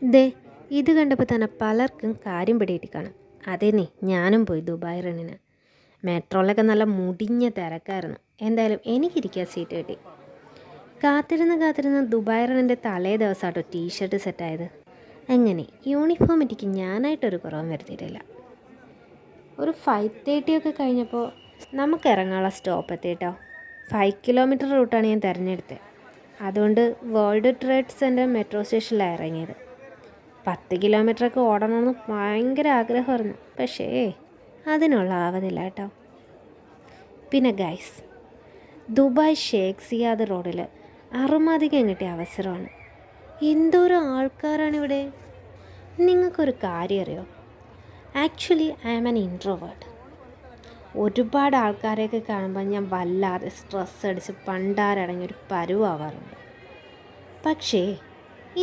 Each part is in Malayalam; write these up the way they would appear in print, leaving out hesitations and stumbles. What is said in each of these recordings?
ദേ ഇത് കണ്ടപ്പോൾ തന്നെ പലർക്കും കാര്യം പിടിയിട്ട് കാണും. അതേന്നേ ഞാനും പോയി ദുബായ് റണ്ണിന്. മെട്രോയിലൊക്കെ നല്ല മുടിഞ്ഞ തിരക്കായിരുന്നു. എന്തായാലും എനിക്കിരിക്കാൻ സീറ്റ് കിട്ടി. കാത്തിരുന്ന് ദുബായ് റണ്ണിൻ്റെ തലേ ദിവസമാട്ടോ ടീഷർട്ട് സെറ്റായത്. എങ്ങനെ യൂണിഫോമിറ്റിക്ക് ഞാനായിട്ടൊരു കുറവും വരുത്തിയിട്ടില്ല. ഒരു 5:30 ഒക്കെ കഴിഞ്ഞപ്പോൾ നമുക്ക് ഇറങ്ങാനുള്ള സ്റ്റോപ്പ് എത്തിയിട്ടോ. 5 കിലോമീറ്റർ റൂട്ടാണ് ഞാൻ തിരഞ്ഞെടുത്തത്. അതുകൊണ്ട് വേൾഡ് ട്രേഡ് സെൻറ്റർ മെട്രോ സ്റ്റേഷനിലാണ് ഇറങ്ങിയത്. 10 കിലോമീറ്ററൊക്കെ ഓടണമെന്ന് ഭയങ്കര ആഗ്രഹമായിരുന്നു. പക്ഷേ അതിനുള്ള ആവതില്ല കേട്ടോ. പിന്നെ ഗൈസ്, ദുബായ് ഷേഖ് സിയാദ് റോഡിൽ അറുമധികം കിട്ടിയ അവസരമാണ്. എന്തോരം ആൾക്കാരാണിവിടെ. നിങ്ങൾക്കൊരു കാര്യം അറിയോ? Actually I am an introvert. ഒരുപാട് ആൾക്കാരെയൊക്കെ കാണുമ്പോൾ ഞാൻ വല്ലാതെ സ്ട്രെസ് അടിച്ച് പണ്ടാരടങ്ങിയൊരു പരുവാവാറുണ്ട്. പക്ഷേ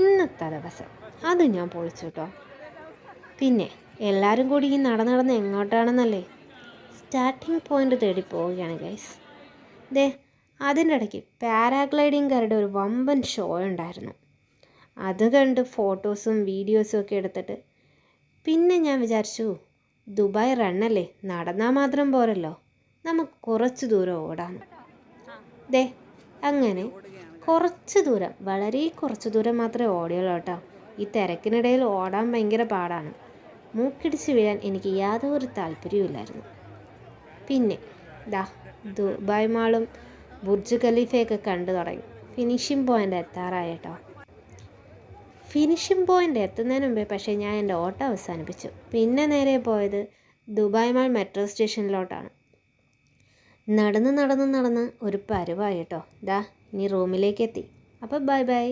ഇന്നത്തെ ദിവസം അത് ഞാൻ പൊളിച്ചു കേട്ടോ. പിന്നെ എല്ലാവരും കൂടി ഈ നടന്ന് എങ്ങോട്ടാണെന്നല്ലേ, സ്റ്റാർട്ടിംഗ് പോയിൻ്റ് തേടി പോവുകയാണ് ഗൈസ്. ദേ അതിൻ്റെ ഇടയ്ക്ക് പാരാഗ്ലൈഡിങ്ങുകാരുടെ ഒരു വമ്പൻ ഷോ ഉണ്ടായിരുന്നു. അത് കണ്ട് ഫോട്ടോസും വീഡിയോസും ഒക്കെ എടുത്തിട്ട് പിന്നെ ഞാൻ വിചാരിച്ചു, ദുബായ് റണ്ണല്ലേ, നടന്നാൽ മാത്രം പോരല്ലോ, നമുക്ക് കുറച്ച് ദൂരം ഓടാം. ദേ അങ്ങനെ കുറച്ച് ദൂരം, വളരെ കുറച്ച് ദൂരം മാത്രമേ ഓടിയുള്ളൂ കേട്ടോ. ഈ തിരക്കിനിടയിൽ ഓടാൻ ഭയങ്കര പാടാണ്. മൂക്കിടിച്ച് വീഴാൻ എനിക്ക് യാതൊരു താല്പര്യവുമില്ലായിരുന്നു. പിന്നെ ദുബായ് മാളും ബുർജ് ഖലീഫയൊക്കെ കണ്ടു തുടങ്ങി. ഫിനിഷിംഗ് പോയിൻ്റ് എത്താറായി കേട്ടോ. ഫിനിഷിംഗ് പോയിൻ്റ് എത്തുന്നതിന് മുമ്പേ പക്ഷേ ഞാൻ എൻ്റെ ഓട്ടം അവസാനിപ്പിച്ചു. പിന്നെ നേരെ പോയത് ദുബായ് മാൾ മെട്രോ സ്റ്റേഷനിലോട്ടാണ്. നടന്ന് ഒരു പരുവായി കേട്ടോ. ഇനി റൂമിലേക്ക് എത്തി. അപ്പോൾ ബൈ.